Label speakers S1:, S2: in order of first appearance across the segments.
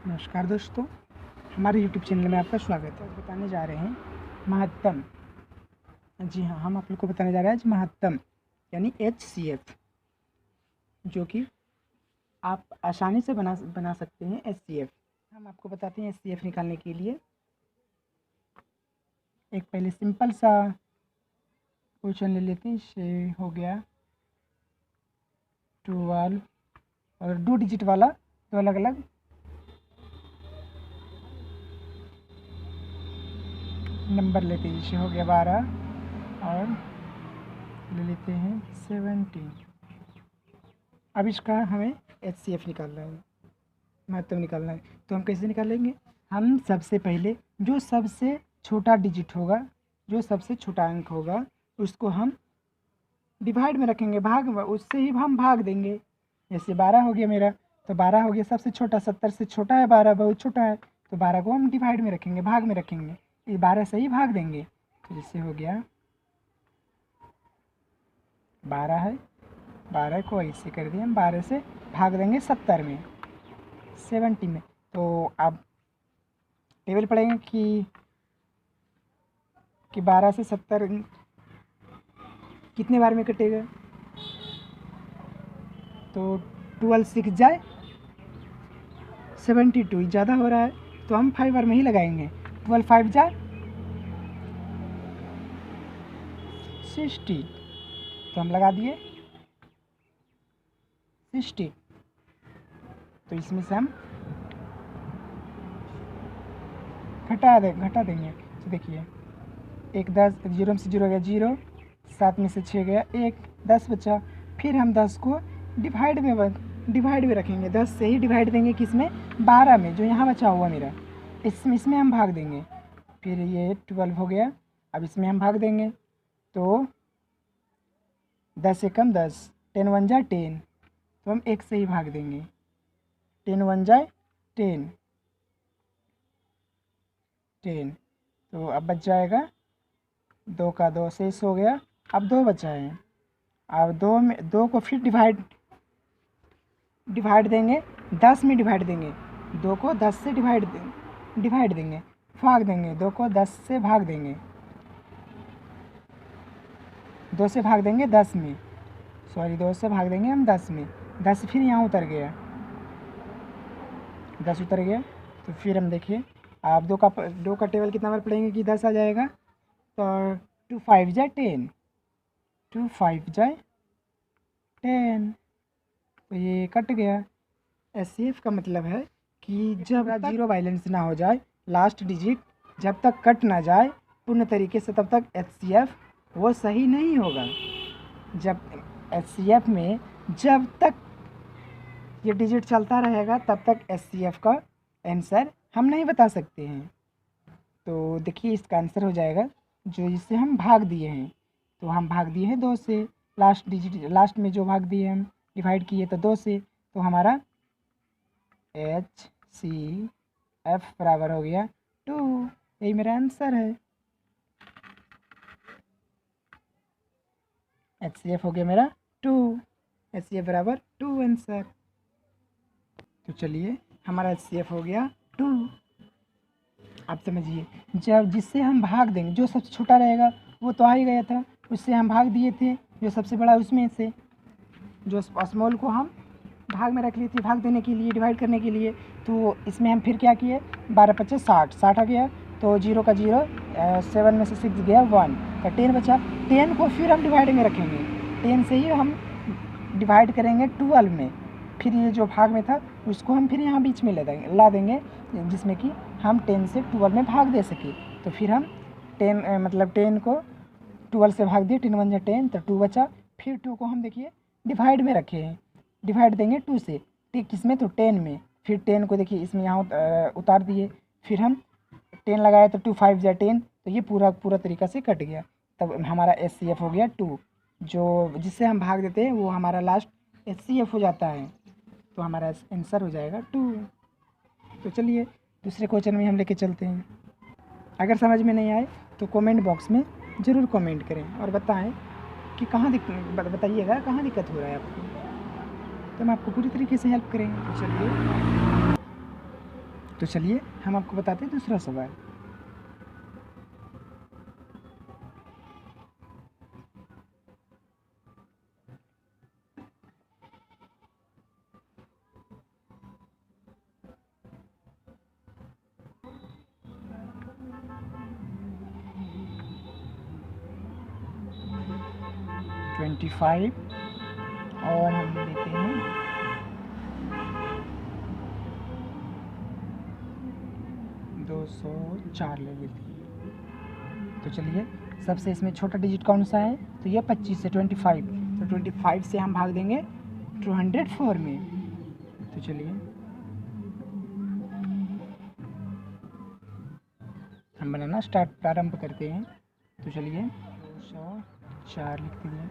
S1: नमस्कार दोस्तों, हमारे YouTube चैनल में आपका स्वागत है। बताने जा रहे हैं महत्तम। जी हाँ, हम आप लोग को बताने जा रहे हैं आज महत्तम यानी HCF, जो कि आप आसानी से बना सकते हैं HCF। हम आपको बताते हैं HCF निकालने के लिए एक पहले सिंपल सा क्वेश्चन ले लेते हैं। इससे हो गया 12 और 2 डिजिट वाला, तो अलग अलग नंबर लेते हैं। जैसे हो गया 12 और ले लेते हैं 17। अब इसका हमें HCF निकालना है, महत्तम निकालना है। तो हम कैसे निकालेंगे? हम सबसे पहले जो सबसे छोटा डिजिट होगा, जो सबसे छोटा अंक होगा, उसको हम डिवाइड में रखेंगे, भाग में, उससे ही हम भाग देंगे। जैसे 12 हो गया मेरा, तो 12 हो गया सबसे छोटा, 70 से छोटा है 12, बहुत छोटा है, तो 12 को हम डिवाइड में रखेंगे, भाग में रखेंगे, ये 12 से ही भाग देंगे। तो जैसे हो गया 12 है, 12 को ऐसे कर दिए हम, 12 से भाग देंगे 70 में, 70 में। तो अब टेबल पढ़ेंगे कि 12 से 70 कितने बार में कटेगा। तो 12 6 जाए 72, ज़्यादा हो रहा है तो हम 5 बार में ही लगाएंगे। 12 5 जाए 60, तो हम लगा दिए 60। तो इसमें से हम घटा देंगे। तो देखिए 1 10, 0 से 0 गया 0, 7 में से 6 गया 1, 10 बचा। फिर हम 10 को डिवाइड में रखेंगे, 10 से ही डिवाइड देंगे, किसमें? 12 में, जो यहाँ बचा हुआ मेरा, इसमें हम भाग देंगे। फिर ये 12 हो गया, अब इसमें हम भाग देंगे। तो 10 से कम 10, 10 1 जा 10, तो हम 1 से ही भाग देंगे, 10 1 जाए 10। तो अब बच जाएगा 2 का 2 शेष हो गया। अब 2 बचा है, अब 2 को फिर डिवाइड देंगे, 10 में डिवाइड देंगे, 2 को 10 से डिवाइड देंगे, भाग देंगे, 2 को 10 से भाग देंगे, 2 से भाग देंगे 10 में, 2 से भाग देंगे हम 10 में, 10 फिर यहाँ उतर गया, 10 उतर गया। तो फिर हम देखिए, आप 2 का टेबल कितना बार पढ़ेंगे कि 10 आ जाएगा। तो 2 5 जाए 10, 2 5 जाए 10, तो ये कट गया। HCF का मतलब है कि जब तक जीरो बैलेंस ना हो जाए, लास्ट डिजिट जब तक कट ना जाए पूर्ण तरीके से, तब तक HCF वो सही नहीं होगा। जब HCF में जब तक ये डिजिट चलता रहेगा, तब तक HCF का आंसर हम नहीं बता सकते हैं। तो देखिए इसका आंसर हो जाएगा जो जिससे हम भाग दिए हैं। तो हम भाग दिए हैं 2 से, लास्ट डिजिट, लास्ट में जो भाग दिए हम डिवाइड किए तो 2 से, तो हमारा HCF बराबर हो गया 2। यही मेरा आंसर है। HCF हो गया मेरा 2, HCF बराबर 2 आंसर। तो चलिए हमारा HCF हो गया 2। आप समझिए, जब जिससे हम भाग देंगे, जो सबसे छोटा रहेगा वो तो आ ही गया था, उससे हम भाग दिए थे, जो सबसे बड़ा उसमें से, जो स्मॉल को हम भाग में रख लिए थे, भाग देने के लिए, डिवाइड करने के लिए। तो इसमें हम फिर क्या किए, 12 25 60, 60 आ गया, तो 0 का 0, 7 में से 6 गया 1, तो 10 बचा। 10 को फिर हम डिवाइड में रखेंगे, 10 से ही हम डिवाइड करेंगे 12 में, फिर ये जो भाग में था उसको हम फिर यहाँ बीच में ला देंगे, जिसमें कि हम 10 से 12 में भाग दे सके। तो फिर हम 10 को 12 से भाग दिए, 10 1 जा 10, तो 2 बचा। फिर 2 को हम देखिए डिवाइड में रखे हैं, डिवाइड देंगे 2 से, ठीक, किसमें? तो 10 में। फिर 10 को देखिए इसमें यहाँ उतार दिए, फिर हम 10 लगाए तो 2 5 जा 10, तो ये पूरा तरीका से कट गया। तब हमारा HCF हो गया 2, जो जिससे हम भाग देते हैं वो हमारा लास्ट HCF हो जाता है। तो हमारा आंसर हो जाएगा 2। तो चलिए दूसरे क्वेश्चन में हम लेके चलते हैं। अगर समझ में नहीं आए तो कमेंट बॉक्स में ज़रूर कमेंट करें और बताएं कि बताइएगा कहाँ दिक्कत हो रहा है आपको, तो हम आपको पूरी तरीके से हेल्प करेंगे। तो चलिए तो चलिए हम आपको बताते हैं दूसरा सवाल। ट्वेंटी 25 और हम देते हैं 204 ले लेते हैं। तो चलिए सबसे इसमें छोटा डिजिट कौन सा है, तो ये 25 है 25। तो 25 से हम भाग देंगे 204 में। तो चलिए हम बनाना प्रारंभ करते हैं। तो चलिए 204 लिख दिए।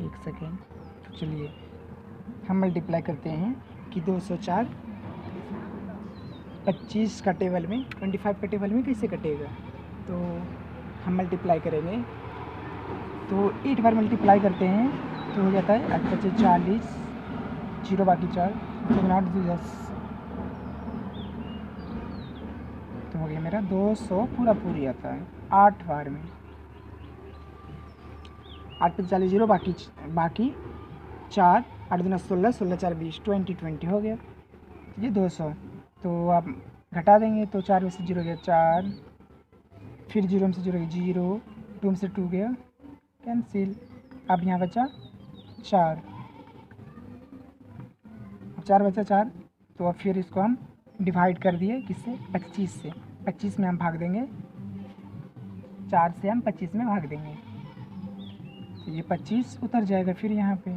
S1: एक सेकेंड। तो चलिए हम मल्टीप्लाई करते हैं कि 204 25 का टेबल में 25 का टेबल में कैसे कटेगा। तो हम मल्टीप्लाई करेंगे, तो 8 बार मल्टीप्लाई करते हैं तो हो जाता है 8 × 40, 0 बाकी 4, 10। तो हो गया मेरा 200 पूरी आता है 8 बार में। 8 × 40, 0 बाकी 4, 8 × 16, 16 × 4 20, 20 हो गया। ये 200। तो आप घटा देंगे तो 4 में से 0 गया 4, फिर 0 में से 0 गया 0, 2 में से 2 गया कैंसिल। अब यहाँ बचा 4, 4 बचा 4। तो अब फिर इसको हम डिवाइड कर दिए किससे, 25 से। 25 में हम भाग देंगे, 4 से हम 25 में भाग देंगे तो ये 25 उतर जाएगा। फिर यहाँ पे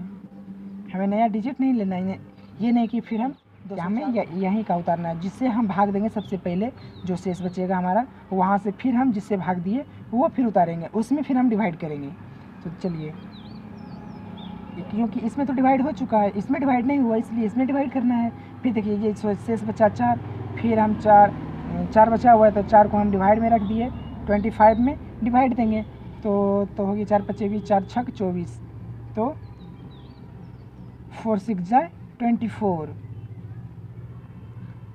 S1: हमें नया डिजिट नहीं लेना है, ये नहीं कि फिर हम हमें यहीं का उतारना है। जिससे हम भाग देंगे सबसे पहले जो शेष बचेगा हमारा, वहाँ से फिर हम जिससे भाग दिए वो फिर उतारेंगे, उसमें फिर हम डिवाइड करेंगे। तो चलिए क्योंकि इसमें तो डिवाइड हो चुका है, इसमें डिवाइड नहीं हुआ इसलिए इसमें डिवाइड करना है। फिर देखिए ये शेष बचा 4, फिर हम 4 बचा हुआ है तो 4 को हम डिवाइड में रख दिए, 25 में डिवाइड देंगे तो होगी 4 × 25, 4 × 6 = 24। तो 4 × 6 = 24।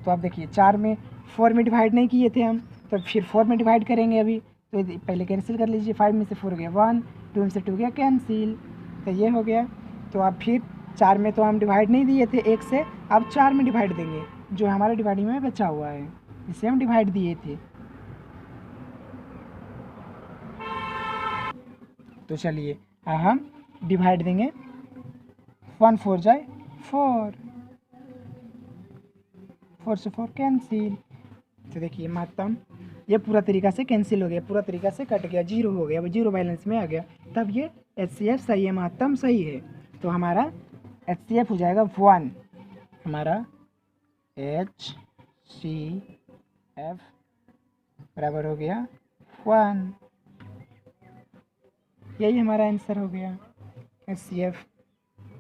S1: तो आप देखिए 4 में 4 में डिवाइड नहीं किए थे हम, तो फिर 4 में डिवाइड करेंगे अभी। तो पहले कैंसिल कर लीजिए, 5 में से 4 गया 1, 2 में से 2 गया कैंसिल। तो ये हो गया। तो अब फिर 4 में तो हम डिवाइड नहीं दिए थे 1 से, अब 4 में डिवाइड देंगे जो हमारा डिवाइडिंग में बचा हुआ है, जिसे हम डिवाइड दिए थे। तो चलिए हम डिवाइड देंगे, 1 4 जाए 4, 4 से 4 कैंसिल। तो देखिए महत्तम ये पूरा तरीका से कैंसिल हो गया, पूरा तरीका से कट गया, 0 हो गया, वो 0 बैलेंस में आ गया। तब ये HCF सही है, महत्तम सही है। तो हमारा HCF हो जाएगा 1। हमारा HCF बराबर हो गया 1। यही हमारा आंसर हो गया। HCF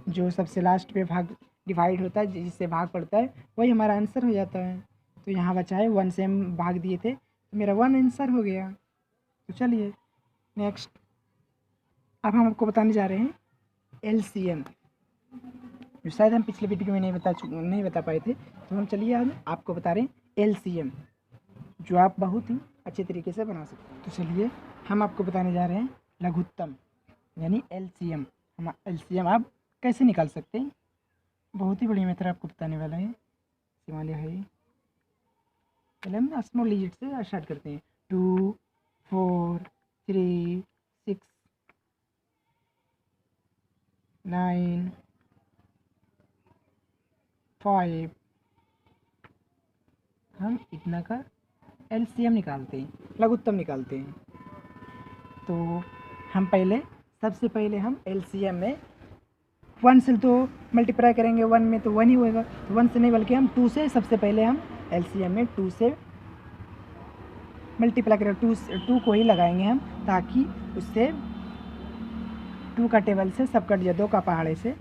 S1: जो सबसे लास्ट पे भाग डिवाइड होता है, जिससे भाग पड़ता है, वही हमारा आंसर हो जाता है। तो यहाँ बचा है 1 से हम भाग दिए थे तो मेरा 1 आंसर हो गया। तो चलिए नेक्स्ट, अब हम आपको बताने जा रहे हैं LCM, जो शायद हम पिछले वीडियो में नहीं बता पाए थे। तो हम चलिए आज आपको बता रहे हैं LCM, जो आप बहुत ही अच्छे तरीके से बना सकते हैं। तो चलिए हम आपको बताने जा रहे हैं लघुत्तम यानी LCM। हम LCM आप कैसे निकाल सकते हैं, बहुत ही बढ़िया मेथड आपको बताने वाला है। सिमालिया है, पहले हम स्मॉल डिजिट से स्टार्ट करते हैं। 2 4 3 6 9 5। हम इतना का LCM निकालते हैं, लघुत्तम निकालते हैं। तो हम सबसे पहले हम LCM में 1 से तो मल्टीप्लाई करेंगे, 1 में तो 1 ही होएगा। तो 1 से नहीं बल्कि हम 2 से, सबसे पहले हम LCM में 2 से मल्टीप्लाई करेंगे, 2 को ही लगाएंगे हम, ताकि उससे 2 का टेबल से सब कट जाए, 2 का पहाड़े से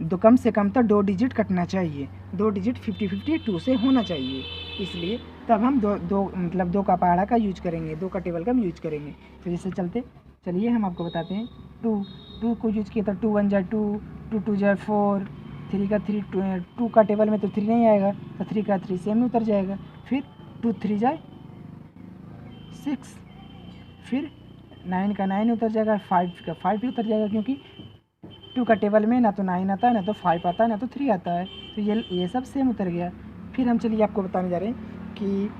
S1: दो कम से कम तो 2 डिजिट कटना चाहिए, 2 डिजिट 50-50 2 से होना चाहिए। इसलिए तब हम मतलब 2 का पहाड़ा का यूज करेंगे, 2 का टेबल का हम यूज करेंगे। तो जैसे चलिए हम आपको बताते हैं 2 को यूज किया तो 2 1 = 2, 2 2 = 4, 3 का 3 2 का टेबल में तो 3 नहीं आएगा, तो 3 का 3 सेम उतर जाएगा। फिर 2 3 जाए 6, फिर 9 का 9 उतर जाएगा, 5 का 5 भी उतर जाएगा, क्योंकि 2 का टेबल में ना तो 9 आता है, ना तो 5 आता है, ना तो 3 आता है, तो ये सब सेम उतर गया। फिर हम चलिए आपको बताने जा रहे हैं कि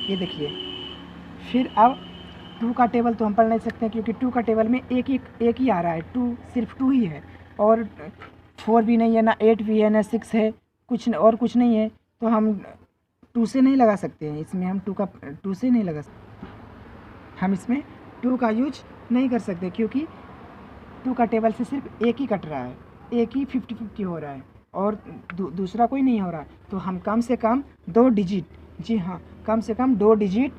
S1: ये देखिए, फिर अब 2 का टेबल तो हम पढ़ नहीं सकते हैं, क्योंकि 2 का टेबल में एक ही आ रहा है, 2 सिर्फ 2 ही है, और 4 भी नहीं है, ना 8 भी है, ना 6 है, और कुछ नहीं है, तो हम 2 से नहीं लगा सकते हैं इसमें, हम 2 से नहीं लगा सकते, हम इसमें 2 का यूज नहीं कर सकते, क्योंकि 2 का टेबल से सिर्फ एक ही कट रहा है, एक ही 50-50 हो रहा है, और दूसरा कोई नहीं हो रहा। तो हम कम से कम 2 डिजिट, जी हाँ, कम से कम 2 डिजिट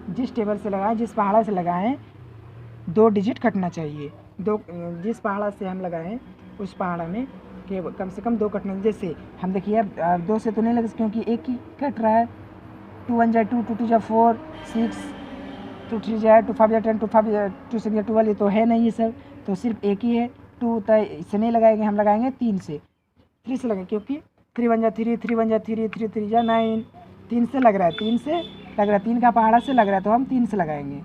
S1: जिस टेबल से लगाएं, जिस पहाड़ा से लगाएं, 2 डिजिट कटना चाहिए। जिस पहाड़ा से हम लगाएं उस पहाड़ा में कम से कम 2 कटना। जैसे हम देखिए अब 2 से तो नहीं लगा, क्योंकि एक ही कट रहा है, 2 1 जाए 2, 2 2 जाए 4, 6, 2 3 जाए 2 5 जाए 10, 2 5 जाए 2 6 जाए 12, ये तो है नहीं ये सब, तो सिर्फ एक ही है 2, तो इसे नहीं लगाएंगे, हम लगाएंगे 3 से लगाएंगे, क्योंकि 3 1 जाए 3, 3 1 जाए 3, 3 3 जाए 9, 3 से लग रहा है, 3 से लग रहा है, 3 का पहाड़ा से लग रहा है, तो हम 3 से लगाएंगे,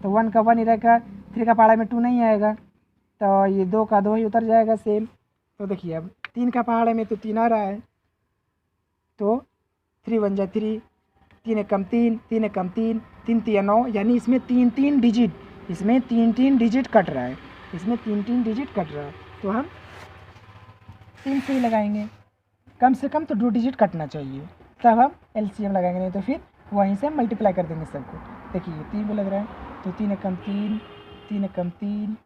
S1: तो 1 का 1 ही रहेगा, 3 का पहाड़ा में 2 नहीं आएगा, तो ये 2 का 2 ही उतर जाएगा सेम। तो देखिए अब 3 का पहाड़े में तो 3 आ रहा है, तो 3 1 जाए 3, 3 1 कम 3, 3 1 कम 3, 3 3 9, यानी इसमें 3 डिजिट, इसमें 3 डिजिट कट रहा है, इसमें 3 डिजिट कट रहा है, तो हम 3 से ही लगाएंगे, कम से कम तो 2 डिजिट कटना चाहिए, तब हम LCM लगाएंगे, नहीं तो फिर वहीं से हम मल्टीप्लाई कर देंगे सबको। देखिए 3 को लग रहा है, तो 3 1 कम 3, 3 1 कम 3,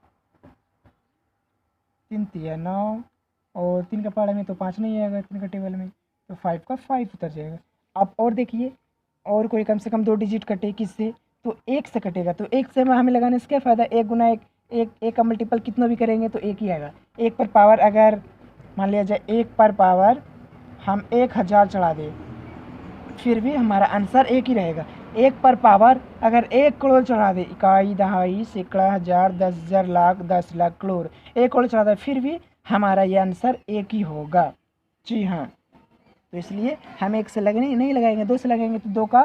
S1: 3 3 9, और 3 का पहाड़े में तो 5 नहीं आएगा 3 का टेबल में, तो 5 का 5 उतर जाएगा। अब और देखिए, और कोई कम से कम 2 डिजिट कटे किससे, तो 1 से कटेगा, तो 1 से हमें लगाने से क्या फ़ायदा, 1 गुना 1, एक का मल्टीपल कितना भी करेंगे तो 1 ही आएगा। 1 पर पावर अगर मान लिया जाए 1 पर पावर हम 1000 चढ़ा दें, फिर भी हमारा आंसर एक ही रहेगा। 1 पर पावर अगर 1 करोड़ चढ़ा दे, इकाई दहाई सैकड़ा हज़ार 10,000 लाख 10 लाख करोड़, 1 करोड़ चढ़ा दे, फिर भी हमारा ये आंसर एक ही होगा। जी हाँ, तो इसलिए हम 1 से लगने नहीं लगाएंगे, 2 से लगाएंगे, तो 2 का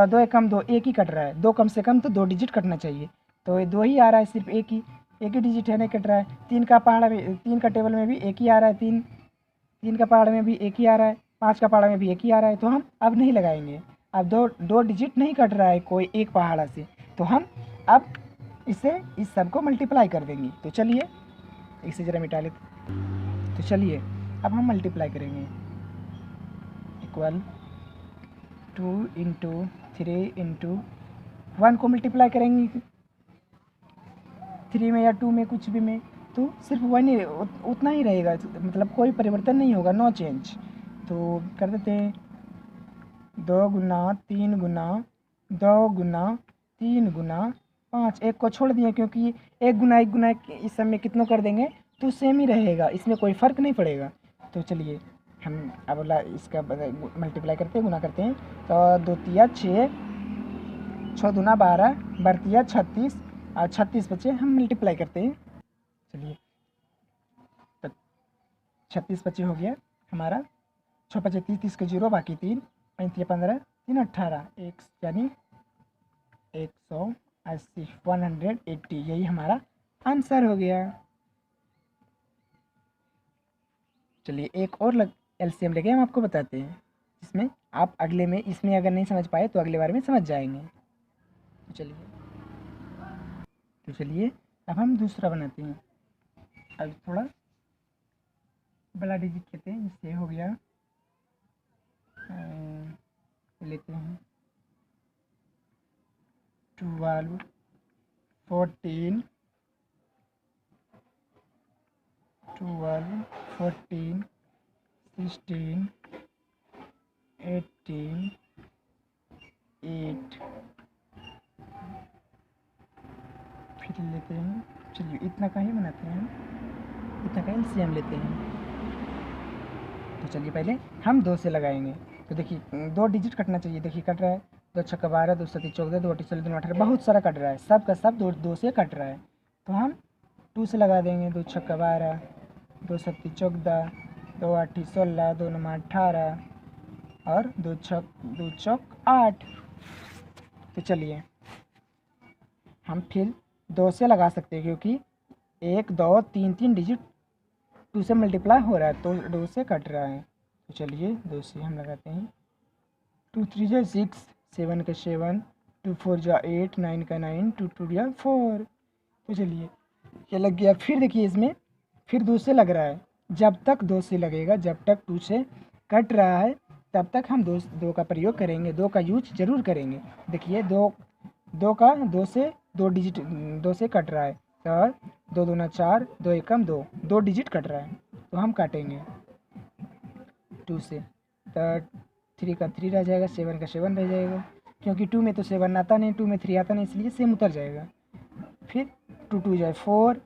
S1: 2 1 कम 2, एक ही कट रहा है, 2 कम से कम तो 2 डिजिट कटना चाहिए, तो ये 2 ही आ रहा है, सिर्फ एक ही डिजिट है, नहीं कट रहा है। 3 का पहाड़ा में, 3 का टेबल में भी एक ही आ रहा है, 3 का पहाड़ में भी एक ही आ रहा है, 5 का पहाड़ा में भी एक ही आ रहा है, तो हम अब नहीं लगाएंगे। अब दो डिजिट नहीं कट रहा है कोई एक पहाड़ा से, तो हम अब इस सब को मल्टीप्लाई कर देंगे। तो चलिए इसे ज़रा मिटा लेते, तो चलिए अब हम मल्टीप्लाई करेंगे, इक्वल 2 इंटू 3 इंटू 1 को मल्टीप्लाई करेंगे 3 में या 2 में, कुछ भी में, तो सिर्फ 1 ही उतना ही रहेगा, मतलब कोई परिवर्तन नहीं होगा, नो चेंज। तो कर देते हैं 2 गुना 3 गुना 2 गुना 3 गुना 5, 1 को छोड़ दिए, क्योंकि 1 गुना 1 इस सब में कितनों कर देंगे तो सेम ही रहेगा, इसमें कोई फ़र्क नहीं पड़ेगा। तो चलिए हम अब इसका मल्टीप्लाई करते हैं, गुना करते हैं, तो 2 तिया 6, 6 दूना 12, बरतिया 36, और 36 बचे, हम मल्टीप्लाई करते हैं। चलिए 36 बचे हो गया हमारा, 6 बचे 30, 30 के 0 बाकी 3, 35 15, 3 18, 1 यानी 180, 180, यही हमारा आंसर हो गया। चलिए एक और LCM लेके हम आपको बताते हैं, जिसमें आप अगले में, इसमें अगर नहीं समझ पाए तो अगले बार में समझ जाएंगे। तो चलिए अब हम दूसरा बनाते हैं, अब थोड़ा बड़ा डिजिट लेते हैं, जिससे हो गया लेते हैं 12 14 16 18 8, फिर लेते हैं, चलिए इतना का ही बनाते हैं, इतना का LCM लेते हैं। तो चलिए पहले हम 2 से लगाएंगे, तो देखिए 2 डिजिट कटना चाहिए, देखिए कट रहा है, 2 छक्का 12, 2 सत्ती 14, 2 अठी 16, 2 18, बहुत सारा कट रहा है, सब का सब 2 से कट रहा है, तो हम 2 से लगा देंगे, 2 छक्का 12, 2 सत्ती 14, 2 आठी 16, 2 नौ 18 और 2 चौक 8। तो चलिए हम फिर 2 से लगा सकते हैं, क्योंकि 1 2 3 डिजिट 2 से मल्टीप्लाई हो रहा है तो 2 से कट रहा है। तो चलिए 2 से हम लगाते हैं। 2 3 जा 6, 7 का 7, 2 4 जा 8, 9 का 9, 2 2 जा 4। तो चलिए ये लग गया। फिर देखिए इसमें फिर 2 से लग रहा है। जब तक 2 से लगेगा, जब तक 2 से कट रहा है, तब तक हम 2 का प्रयोग करेंगे, 2 का यूज ज़रूर करेंगे। देखिए 2 से 2 डिजिट 2 से कट रहा है, तो 2 दूना 4, 2 एकम 2 डिजिट कट रहा है, तो हम काटेंगे 2 से। तो 3 का 3 रह जाएगा, 7 का 7 रह जाएगा, क्योंकि 2 में तो 7 आता नहीं, 2 में 3 आता नहीं, इसलिए सेम उतर जाएगा। फिर 2 2 जाए 4,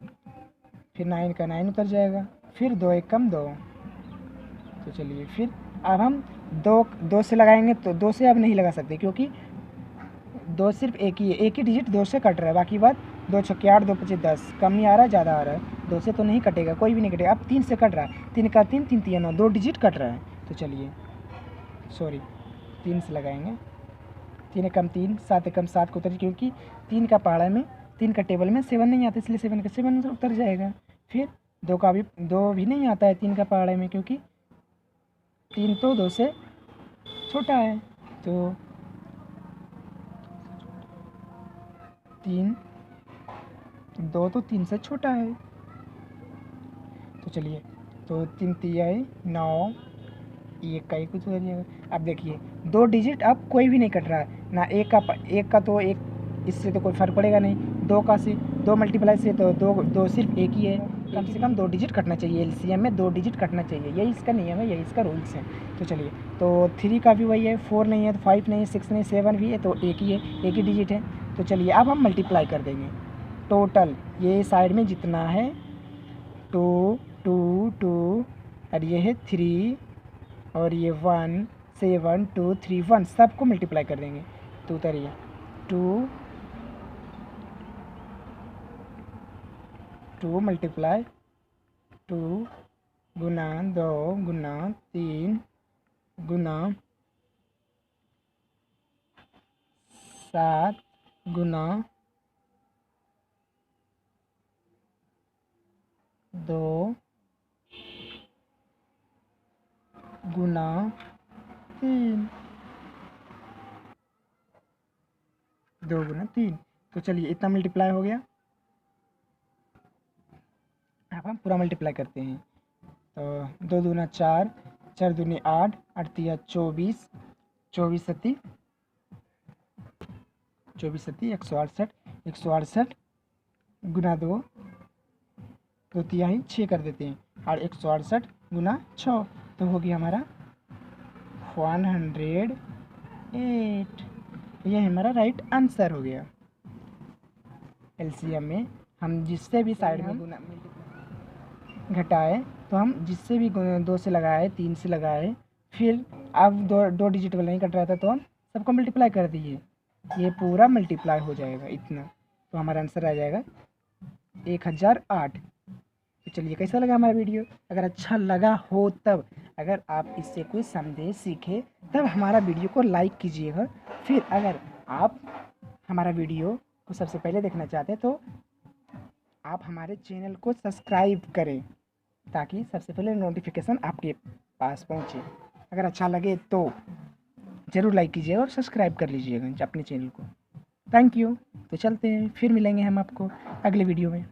S1: फिर 9 का 9 उतर जाएगा, फिर 2 एकम 2। तो चलिए फिर अब हम 2 से लगाएंगे, तो 2 से अब नहीं लगा सकते, क्योंकि 2 सिर्फ एक ही है, एक ही डिजिट 2 से कट रहा है। बाकी बात 2 छक्के 8, 2 पचे 10, कम नहीं आ रहा है, ज़्यादा आ रहा है। 2 से तो नहीं कटेगा, कोई भी नहीं कटेगा। अब 3 से कट रहा है, 3 का 3, 3 3 9, 2 डिजिट कट रहा है। तो चलिए 3 से लगाएंगे। 3 एकम 3, 7 एकम 7 को उतर, क्योंकि 3 का पहाड़ा में 3 का टेबल में 7 नहीं आता, इसलिए 7 का 7 उतर जाएगा। फिर 2 भी नहीं आता है 3 का पहाड़े में, क्योंकि 3 तो 2 से छोटा है। तो 2 तो 3 से छोटा है। तो चलिए, तो 3 तिया 9, एक का 1 उतर जाएगा। अब देखिए 2 डिजिट अब कोई भी नहीं कट रहा है ना, एक का तो एक, इससे तो कोई फ़र्क पड़ेगा नहीं। 2 का से 2 मल्टीप्लाई से तो 2 सिर्फ एक ही है, कम से कम 2 डिजिट कटना चाहिए। एलसीएम में 2 डिजिट कटना चाहिए, यही इसका नियम है, यही इसका रूल्स है। तो चलिए, तो 3 का भी वही है, 4 नहीं है तो 5 नहीं है, 6 नहीं, 7 भी है तो एक ही है, एक ही डिजिट है। तो चलिए अब हम मल्टीप्लाई कर देंगे। टोटल ये साइड में जितना है 2 2 2, और ये है 3, और ये 1 7 2 3 1, सबको मल्टीप्लाई कर देंगे। तो उतरिए 2 मल्टीप्लाई 2 गुना 2 गुना 3 गुना 7 गुना 2 गुना 3, 2 गुना 3। तो चलिए इतना मल्टीप्लाई हो गया। अब हम पूरा मल्टीप्लाई करते हैं। तो 2 दूना 4, 4 दूनी 8, 8 तिया 24, 24 सत्ती 168, 168 गुना 2, 2 तिहाई 6 कर देते हैं, और 168 गुना 6, तो हो गया हमारा 108। ये हमारा राइट आंसर हो गया। एलसीएम में हम जिससे भी साइड में गुना घटाए, तो हम जिससे भी 2 से लगाए, 3 से लगाए, फिर अब 2 डिजिट वाला नहीं कट रहा था, तो हम सबको मल्टीप्लाई कर दिए, ये पूरा मल्टीप्लाई हो जाएगा इतना। तो हमारा आंसर आ जाएगा 1008। तो चलिए कैसा लगा हमारा वीडियो? अगर अच्छा लगा हो तब, अगर आप इससे कोई संदेश सीखे तब हमारा वीडियो को लाइक कीजिएगा। फिर अगर आप हमारा वीडियो को सबसे पहले देखना चाहते हैं तो आप हमारे चैनल को सब्सक्राइब करें, ताकि सबसे पहले नोटिफिकेशन आपके पास पहुंचे। अगर अच्छा लगे तो ज़रूर लाइक कीजिएगा और सब्सक्राइब कर लीजिएगा अपने चैनल को। Thank you. तो चलते हैं, फिर मिलेंगे हम आपको अगले वीडियो में।